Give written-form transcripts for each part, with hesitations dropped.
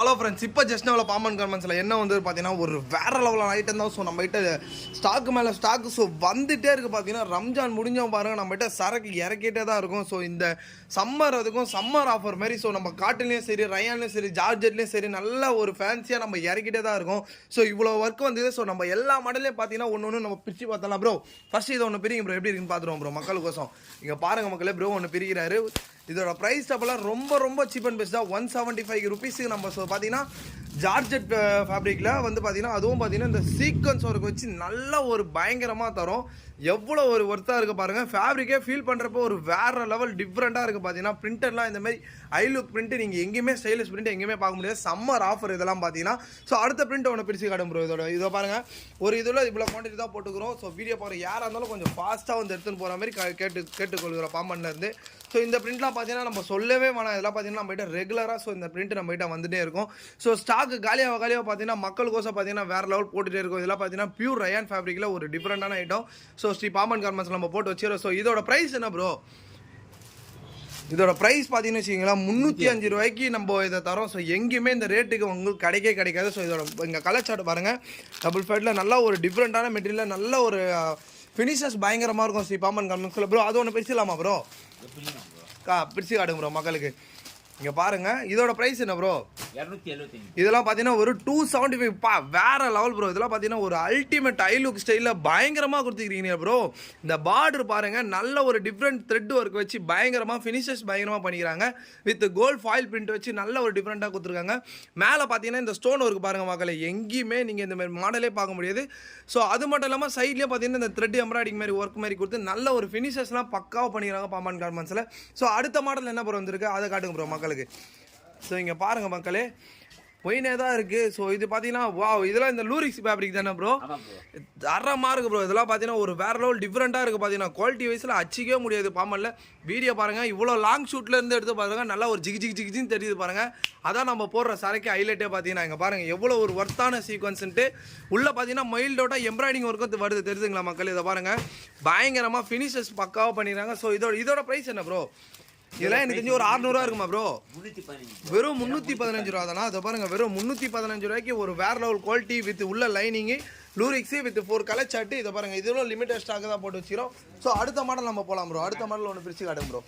Hello friends, இப்போ just நம்ம பாமன் கார்மெண்ட்ஸில் என்ன வந்து பார்த்தீங்கன்னா ஒரு வேறு லெவலான ஐட்டம் தான். ஸோ நம்மகிட்ட ஸ்டாக்கு மேலே ஸ்டாக்கு ஸோ வந்துகிட்டே இருக்குது. பார்த்தீங்கன்னா ரம்ஜான் முடிஞ்சவங்க பாருங்கள், நம்மகிட்ட சரக்கு இறக்கிட்டே தான் இருக்கும். ஸோ இந்த சம்மர் அதுக்கும் சம்மர் ஆஃபர் மாதிரி ஸோ நம்ம காட்டன்லேயும் சரி, ரயான்லேயும் சரி, ஜார்ஜெட்லேயும் சரி நல்ல ஒரு ஃபேன்சியாக நம்ம இறக்கிட்டே தான் இருக்கும். ஸோ இவ்வளோ ஒர்க் வந்து ஸோ நம்ம எல்லா மாடலையும் பார்த்தீங்கன்னா ஒன்று நம்ம பிரித்து பார்த்தலாம். ப்ரோ ஃபஸ்ட்டு இதை ஒன்று பிரிங்க ப்ரோ, எப்படி இருக்குன்னு பார்த்துருவோம் ப்ரோ மக்களுக்கோசம். இங்கே பாருங்கள் மக்களே, ப்ரோ ஒன்று பிரிக்கிறாரு. இதோட ப்ரைஸ் டபுளாக ரொம்ப சீப் அண்ட் பெஸ்ட்டாக 175 ருபீஸுக்கு நம்ம ஸோ பார்த்தீங்கன்னா ஜார்ஜெட் ஃபேப்ரிக்கில் வந்து பார்த்தீங்கன்னா அதுவும் பார்த்தீங்கன்னா இந்த சீக்வன்ஸ் ஒர்க் வச்சு நல்ல ஒரு பயங்கரமாக தரும். எவ்வளோ ஒரு ஒர்த்தாக இருக்குது பாருங்கள். ஃபேப்ரிக்கே ஃபீல் பண்ணுறப்போ ஒரு வேறு லெவல் டிஃப்ரெண்ட்டாக இருக்குது. பார்த்தீங்கன்னா பிரிண்டர்லாம் இந்தமாதிரி ஐ லுக் பிரிண்ட்டு நீங்கள் எங்கேயுமே ஸ்டைலிஷ் பிரிண்ட் எங்கேயுமே பார்க்க முடியாது. சம்மர் ஆஃபர் இதெல்லாம் பார்த்தீங்கன்னா. ஸோ அடுத்த பிரிண்ட் ஒன்று பிரித்து காட்டும் ப்ரோ. இதை பாருங்கள், ஒரு இதில் இவ்வளோ குவான்டிட்டி தான் போட்டுக்கிறோம். ஸோ வீடியோ போகிற யாராக இருந்தாலும் கொஞ்சம் ஃபாஸ்ட்டாக வந்து எடுத்துன்னு போகிற மாதிரி கேட்டுக்கொள்கிறோம் பாம்பன்லேருந்து. ஸோ இந்த பிரிண்ட்லாம் பார்த்தீங்கன்னா நம்ம சொல்லவே வேணாம். இதெல்லாம் பார்த்தீங்கன்னா நம்மகிட்ட ரெகுலராக ஸோ இந்த பிரிண்ட் நம்மகிட்ட வந்துட்டே இருக்கும். ஸோ ஸ்டாக்கு காலியாக பார்த்தீங்கன்னா மக்களுக்கோசம் பார்த்தீங்கன்னா வேறு லெவல் போட்டுகிட்டே இருக்கும். இதெல்லாம் பார்த்தீங்கன்னா பியூர் ரயான் ஃபேப்ரிக்கில் ஒரு டிஃப்ரெண்டான item. So Sri Pamban garments நம்ம போட்டு வச்சிடறோம். ஸோ இதோட ப்ரைஸ் என்ன ப்ரோ? இதோட ப்ரைஸ் பார்த்தீங்கன்னு வச்சிங்களா 305 ரூபாய்க்கு நம்ம இதை தரோம். ஸோ எங்கேயுமே இந்த ரேட்டுக்கு உங்களுக்கு கிடைக்காது. ஸோ இதோட இங்கே கலர் சார்ட் பாருங்கள், டபுள் ஃபேட்டில் நல்ல ஒரு டிஃப்ரெண்ட்டான மெட்டீரியல், நல்ல ஒரு ஃபினிஷர்ஸ் பயங்கரமாக இருக்கும் ஸ்ரீ பாமன் கார்மெண்ட்ஸில். ப்ரோ அது ஒன்று பிரிச்சிடலாமா ப்ரோ? பிரிச்சு காட்டுங்க ப்ரோ மக்களுக்கு. இங்கே பாருங்கள், இதோட ப்ரைஸ் என்ன ப்ரோ? 275. இதெல்லாம் பார்த்தீங்கன்னா ஒரு 275 வேற லெவல் ப்ரோ. இதெல்லாம் பார்த்தீங்கன்னா ஒரு அல்டிமேட் ஐ லுக் ஸ்டைலில் பயங்கரமாக கொடுத்துருக்கீங்க ப்ரோ. இந்த பார்டர் பாருங்கள், நல்ல ஒரு டிஃப்ரெண்ட் த்ரெட் ஒர்க் வச்சு பயங்கரமாக ஃபினிஷர்ஸ் பயங்கரமாக பண்ணிக்கிறாங்க. வித் கோல்ட் ஃபாயில் பிரிண்ட் வச்சு நல்ல ஒரு டிஃப்ரெண்ட்டாக கொடுத்துருக்காங்க. மேலே பார்த்தீங்கன்னா இந்த ஸ்டோன் ஒர்க் பாருங்கள் மக்களை, எங்கேயுமே நீங்கள் இந்த மாதிரி மாடலே பார்க்க முடியாது. ஸோ அது மட்டும் இல்லாமல் சைட்லேயே பார்த்தீங்கன்னா இந்த த்ரெட் எம்ப்ராய்டிஙங் மாதிரி ஒர்க் மாதிரி கொடுத்து நல்ல ஒரு ஃபினிஷர்ஸ்லாம் பக்காவாக பண்ணிக்கிறாங்க பாமன் கார்மெண்ட்ஸில். ஸோ அடுத்த மாடல் என்ன ப்ரோ வந்திருக்கு அதை காட்டுங்க ப்ரோ மக்களுக்கு. ஸோ இங்கே பாருங்கள் மக்களே, ஒயினே தான் இருக்குது. ஸோ இது பார்த்தீங்கன்னா இதெல்லாம் இந்த லூரிக்ஸ் ஃபேப்ரிக் தானே ப்ரோ? தரமாக இருக்குது ப்ரோ. இதெல்லாம் பார்த்தீங்கன்னா ஒரு வேறு லெவல் டிஃப்ரெண்ட்டாக இருக்குது. பார்த்தீங்கன்னா குவாலிட்டி வைஸில் அச்சிக்கவே முடியாது பாமனில். வீடியோ பாருங்கள், இவ்வளோ லாங் ஷூட்லேருந்து எடுத்து பாருங்கள், நல்லா ஒரு ஜிகின்னு தெரியுது பாருங்கள். அதான் நம்ம போடுற சரக்கு ஹைலைட்டே பார்த்தீங்கன்னா. இங்கே பாருங்கள் எவ்வளோ ஒரு ஒர்த்தான சீக்வன்ஸுன்ட்டு. உள்ளே பார்த்தீங்கன்னா மைல்டோட எம்ப்ராய்டிங் ஒர்க்கு வருது, தெரியுதுங்களா மக்கள்? இதை பாருங்கள், பயங்கரமாக ஃபினிஷர்ஸ் பக்காவாக பண்ணிடுறாங்க. ஸோ இதோட ப்ரைஸ் என்ன ப்ரோ? இதெல்லாம் எனக்கு தெரிஞ்சு ஒரு 600 ரூபா இருக்குமா ப்ரோ? வெறும் 315 ரூபா தானா? அதை பாருங்கள், வெறும் 315 ரூபாய்க்கு ஒரு வேறு லெவல் குவாலிட்டி வித் உள்ள லைனிங்கு, லூரிக்ஸு வித் 4 கலர் சார்ட்டு. இதை பாருங்கள், இதெல்லாம் லிமிட்டட் ஸ்டாக்கு தான் போட்டு வச்சுக்கிறோம். ஸோ அடுத்த மாடல் நம்ம போகலாம் ப்ரோ. அடுத்த மாடல் ஒன்று பிரித்து காட்டுங்க ப்ரோ.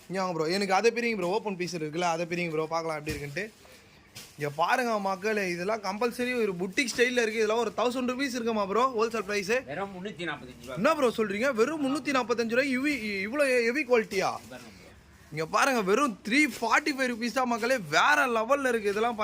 இங்கே வாங்க ப்ரோ, எனக்கு அதை பிரிங்க ப்ரோ. ஓப்பன் பீஸ் இருக்குல்ல, அதை பிரிங்க ப்ரோ, பார்க்கலாம் எப்படி இருக்குன்ட்டு. இங்கே பாருங்க மக்கள், இதெல்லாம் கம்பல்சரி ஒரு புட்டிக் ஸ்டைலில் இருக்குது. இதெல்லாம் ஒரு 1000 ருபீஸ் இருக்குமா ப்ரோ ஹோல்சேல் ப்ரைஸு? வெறும் 345. என்ன ப்ரோ சொல்கிறீங்க? வெறும் 345 ரூபாய் இவ்வளோ ஹெவி குவாலிட்டியா? இங்கே பாருங்கள், வெறும் 345 ருபீஸ் தான் மக்களே, வேறு லெவலில் இருக்குது. இதெல்லாம்